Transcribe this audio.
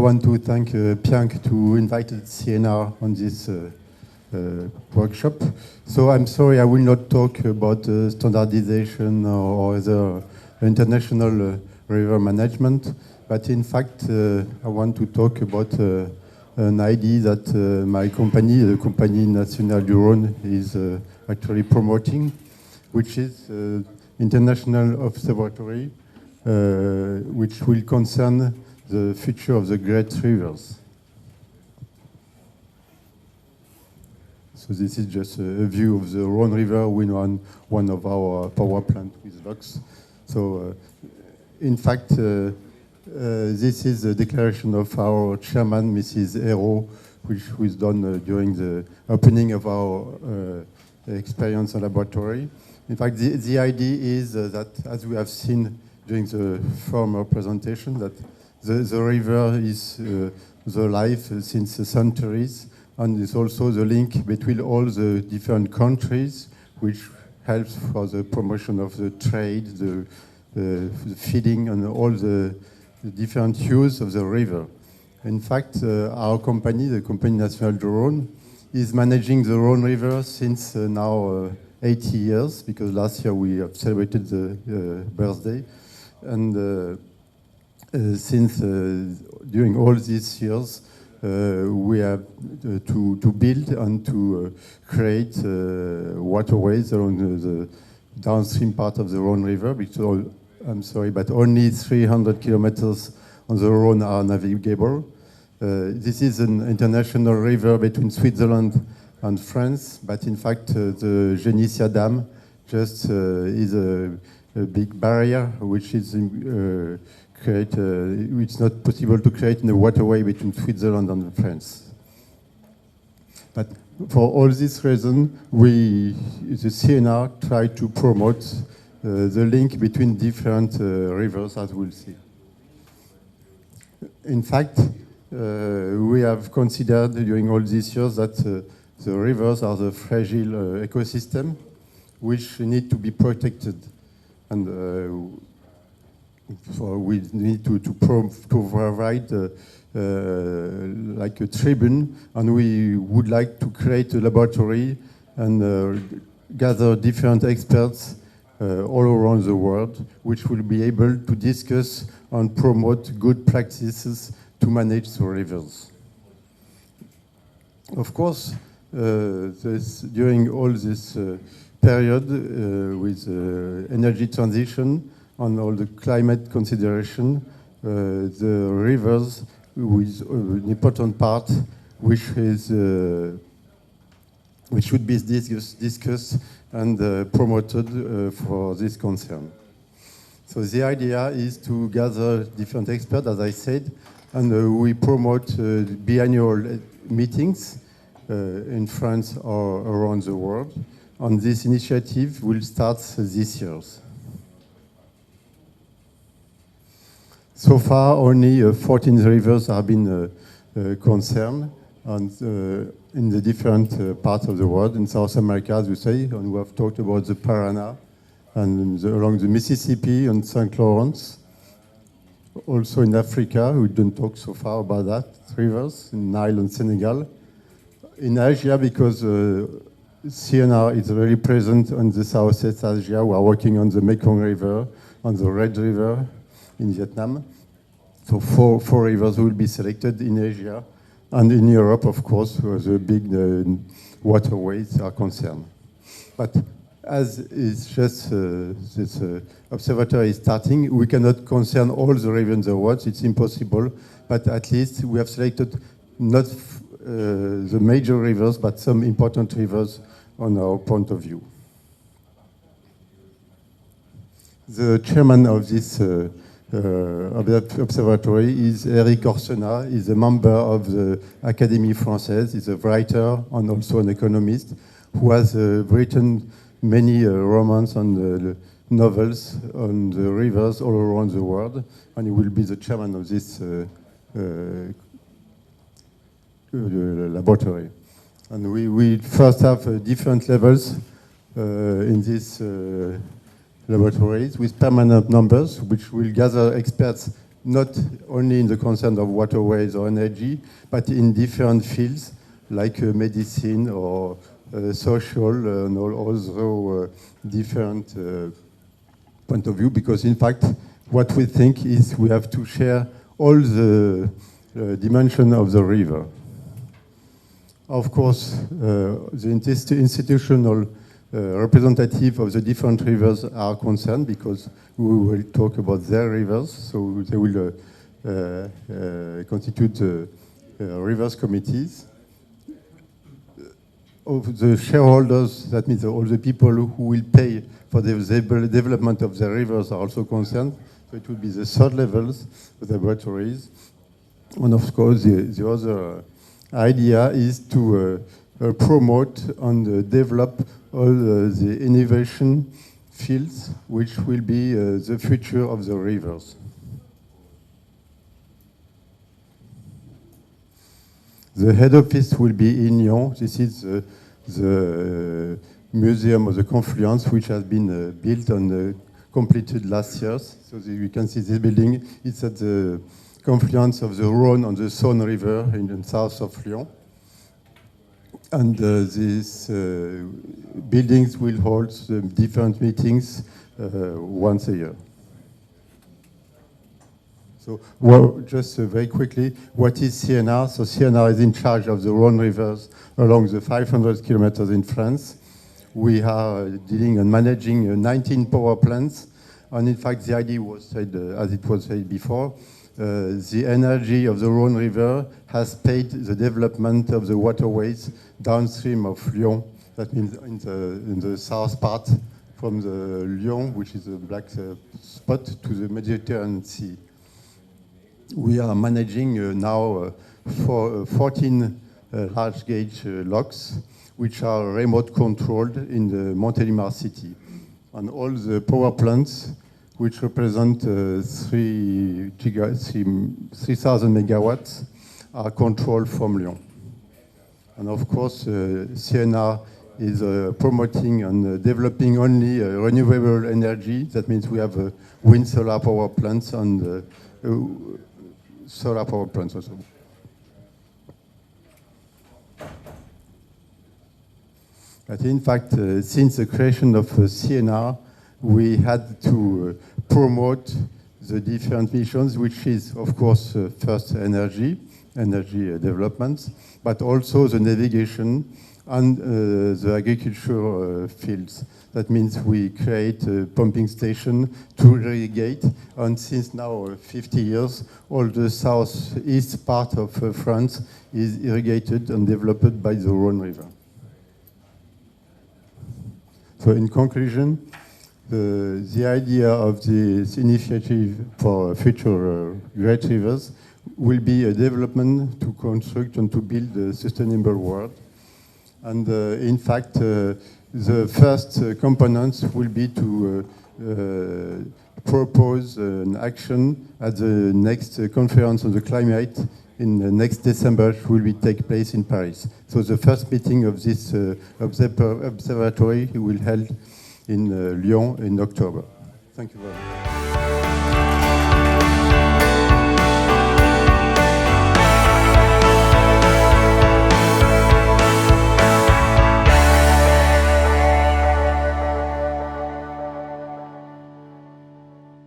want to thank Piank to invite CNR on this workshop. So I'm sorry I will not talk about standardization or other international river management, but in fact I want to talk about an idea that my company, the Compagnie Nationale du Rhône, is actually promoting, which is International Observatory, which will concern the future of the great rivers. So this is just a view of the Rhône River with one of our power plants with locks. So in fact, this is the declaration of our chairman, Mrs. Hérault, which was done during the opening of our experience laboratory. In fact, the idea is that, as we have seen during the former presentation, that the river is the life since the centuries, and is also the link between all the different countries, which helps for the promotion of the trade, the feeding, and all the different use of the river. In fact, our company, the Compagnie Nationale du Rhône, is managing the Rhône River since now 80 years, because last year we have celebrated the birthday. And since during all these years, we have to build and to create waterways along the downstream part of the Rhône River, because I'm sorry, but only 300 kilometers on the Rhône are navigable. This is an international river between Switzerland and France, but in fact the Génissia Dam just is a big barrier which is it's not possible to create in the waterway between Switzerland and France. But for all this reason, we, the CNR, try to promote the link between different rivers, as we'll see. In fact, we have considered during all these years that the rivers are the fragile ecosystem which need to be protected. And so we need to provide like a tribune, and we would like to create a laboratory and gather different experts all around the world, which will be able to discuss and promote good practices to manage the rivers. Of course, during all this period with energy transition and all the climate consideration, the rivers with an important part which should be discussed and promoted for this concern. So the idea is to gather different experts, as I said, and we promote biannual meetings in France or around the world. And this initiative will start this year. So far, only 14 rivers have been concerned, and in the different parts of the world. In South America, as we say, and we have talked about the Paraná, and along the Mississippi and St. Lawrence. Also in Africa, we don't talk so far about that, rivers, in Nile and Senegal. In Asia, because CNR is very present in the Southeast Asia, we are working on the Mekong River, on the Red River in Vietnam. So four rivers will be selected in Asia, and in Europe, of course, where the big waterways are concerned. But as it's just this observatory is starting, we cannot concern all the rivers in the world. It's impossible. But at least we have selected not the major rivers, but some important rivers on our point of view. The chairman of this observatory is Eric Orsenat. He's a member of the Académie Française. He's a writer and also an economist who has written many romans and novels on the rivers all around the world, and he will be the chairman of this laboratory. And we first have different levels in these laboratories with permanent numbers, which will gather experts not only in the concern of waterways or energy, but in different fields like medicine or social and also different point of view, because in fact, what we think is we have to share all the dimension of the river. Of course, the institutional representative of the different rivers are concerned because we will talk about their rivers, so they will constitute rivers committees. Of the shareholders, that means all the people who will pay for the development of the rivers are also concerned. So it will be the third levels, the laboratories. And of course, the other idea is to promote and develop all the innovation fields which will be the future of the rivers. The head office will be in Lyon. This is the museum of the confluence, which has been built and completed last year. So you can see this building. It's at the confluence of the Rhône and the Saône River in the south of Lyon. And these buildings will hold different meetings once a year. So, well, just very quickly, what is CNR? So CNR is in charge of the Rhône rivers along the 500 kilometers in France. We are dealing and managing 19 power plants. And in fact, the idea was said, as it was said before, the energy of the Rhône River has paid the development of the waterways downstream of Lyon. That means in the south part from the Lyon, which is a black spot, to the Mediterranean Sea. We are managing now 14 large gauge locks, which are remote controlled in the Montélimar city. And all the power plants, which represent 3,000 megawatts, are controlled from Lyon. And of course, CNR is promoting and developing only renewable energy. That means we have wind solar power plants and solar power plants also. But in fact, since the creation of CNR, we had to promote the different missions, which is, of course, first energy developments, but also the navigation and the agriculture fields. That means we create a pumping station to irrigate, and since now 50 years, all the southeast part of France is irrigated and developed by the Rhône River. So in conclusion, the idea of this initiative for future great rivers will be a development to construct and to build a sustainable world. And in fact, the first components will be to propose an action at the next conference on the climate in next December, which will take place in Paris. So the first meeting of this observatory will held in Lyon in October. Thank you very much.